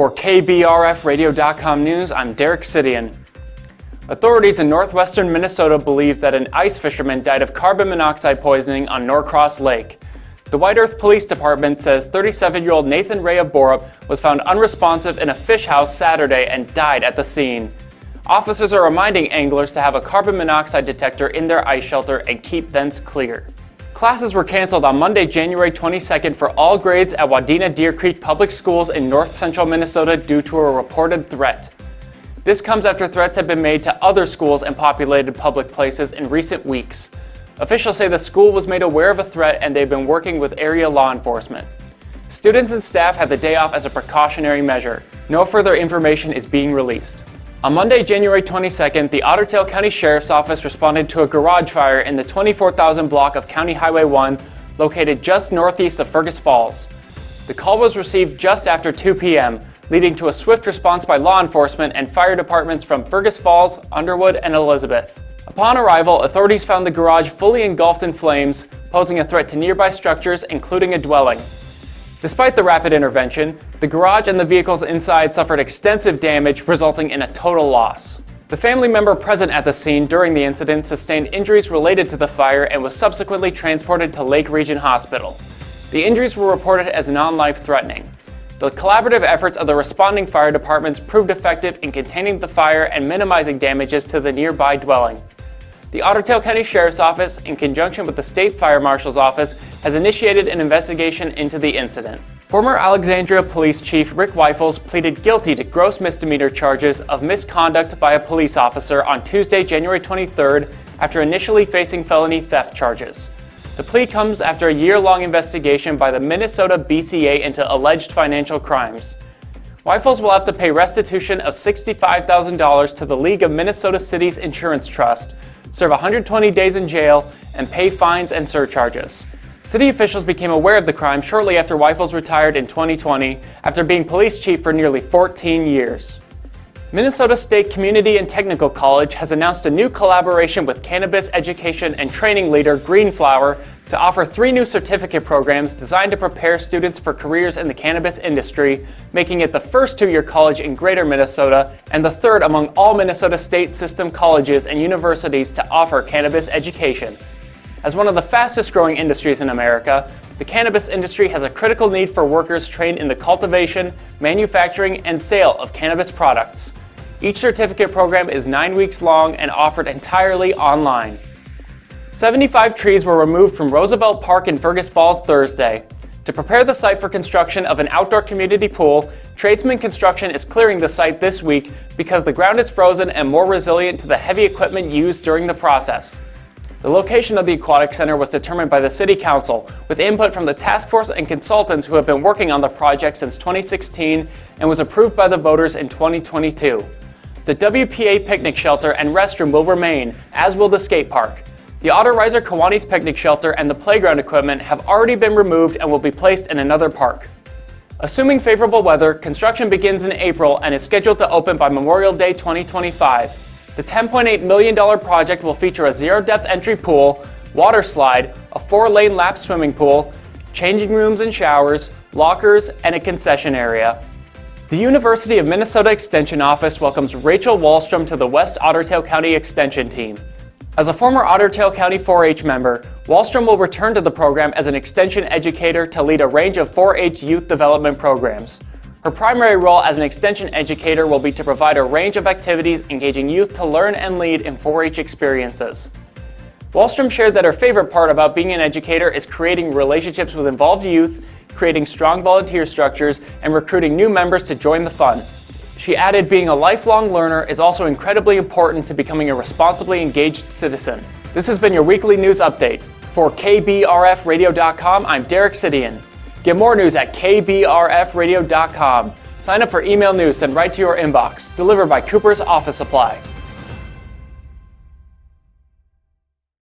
For KBRFradio.com News, I'm Derek Sidian. Authorities in northwestern Minnesota believe that an ice fisherman died of carbon monoxide poisoning on Norcross Lake. The White Earth Police Department says 37-year-old Nathan Ray of Borup was found unresponsive in a fish house Saturday and died at the scene. Officers are reminding anglers to have a carbon monoxide detector in their ice shelter and keep vents clear. Classes were canceled on Monday, January 22nd for all grades at Wadena Deer Creek Public Schools in north-central Minnesota due to a reported threat. This comes after threats have been made to other schools and populated public places in recent weeks. Officials say the school was made aware of a threat and they've been working with area law enforcement. Students and staff had the day off as a precautionary measure. No further information is being released. On Monday, January 22nd, the Otter Tail County Sheriff's Office responded to a garage fire in the 24,000 block of County Highway 1, located just northeast of Fergus Falls. The call was received just after 2 p.m., leading to a swift response by law enforcement and fire departments from Fergus Falls, Underwood, and Elizabeth. Upon arrival, authorities found the garage fully engulfed in flames, posing a threat to nearby structures, including a dwelling. Despite the rapid intervention, the garage and the vehicles inside suffered extensive damage, resulting in a total loss. The family member present at the scene during the incident sustained injuries related to the fire and was subsequently transported to Lake Region Hospital. The injuries were reported as non-life-threatening. The collaborative efforts of the responding fire departments proved effective in containing the fire and minimizing damages to the nearby dwelling. The Otter Tail County Sheriff's Office, in conjunction with the State Fire Marshal's Office, has initiated an investigation into the incident. Former Alexandria Police Chief Rick Weifels pleaded guilty to gross misdemeanor charges of misconduct by a police officer on Tuesday, January 23rd, after initially facing felony theft charges. The plea comes after a year-long investigation by the Minnesota BCA into alleged financial crimes. Weifels will have to pay restitution of $65,000 to the League of Minnesota Cities Insurance Trust, serve 120 days in jail, and pay fines and surcharges. City officials became aware of the crime shortly after Weifels retired in 2020 after being police chief for nearly 14 years. Minnesota State Community and Technical College has announced a new collaboration with cannabis education and training leader Greenflower to offer 3 new certificate programs designed to prepare students for careers in the cannabis industry, making it the first 2-year college in Greater Minnesota and the third among all Minnesota State system colleges and universities to offer cannabis education. As one of the fastest growing industries in America, the cannabis industry has a critical need for workers trained in the cultivation, manufacturing, and sale of cannabis products. Each certificate program is 9 weeks long and offered entirely online. 75 trees were removed from Roosevelt Park in Fergus Falls Thursday. To prepare the site for construction of an outdoor community pool, Tradesman Construction is clearing the site this week because the ground is frozen and more resilient to the heavy equipment used during the process. The location of the aquatic center was determined by the City Council, with input from the task force and consultants who have been working on the project since 2016 and was approved by the voters in 2022. The WPA picnic shelter and restroom will remain, as will the skate park. The Autorizer Kiwanis picnic shelter and the playground equipment have already been removed and will be placed in another park. Assuming favorable weather, construction begins in April and is scheduled to open by Memorial Day 2025. The $10.8 million project will feature a zero-depth entry pool, water slide, a 4-lane lap swimming pool, changing rooms and showers, lockers, and a concession area. The University of Minnesota Extension Office welcomes Rachel Wallstrom to the West Otter Tail County Extension team. As a former Otter Tail County 4-H member, Wallstrom will return to the program as an extension educator to lead a range of 4-H youth development programs. Her primary role as an extension educator will be to provide a range of activities engaging youth to learn and lead in 4-H experiences. Wallstrom shared that her favorite part about being an educator is creating relationships with involved youth, creating strong volunteer structures, and recruiting new members to join the fun. She added, being a lifelong learner is also incredibly important to becoming a responsibly engaged citizen. This has been your weekly news update. For KBRFradio.com, I'm Derek Sidian. Get more news at KBRFradio.com. Sign up for email news sent right to your inbox, delivered by Cooper's Office Supply.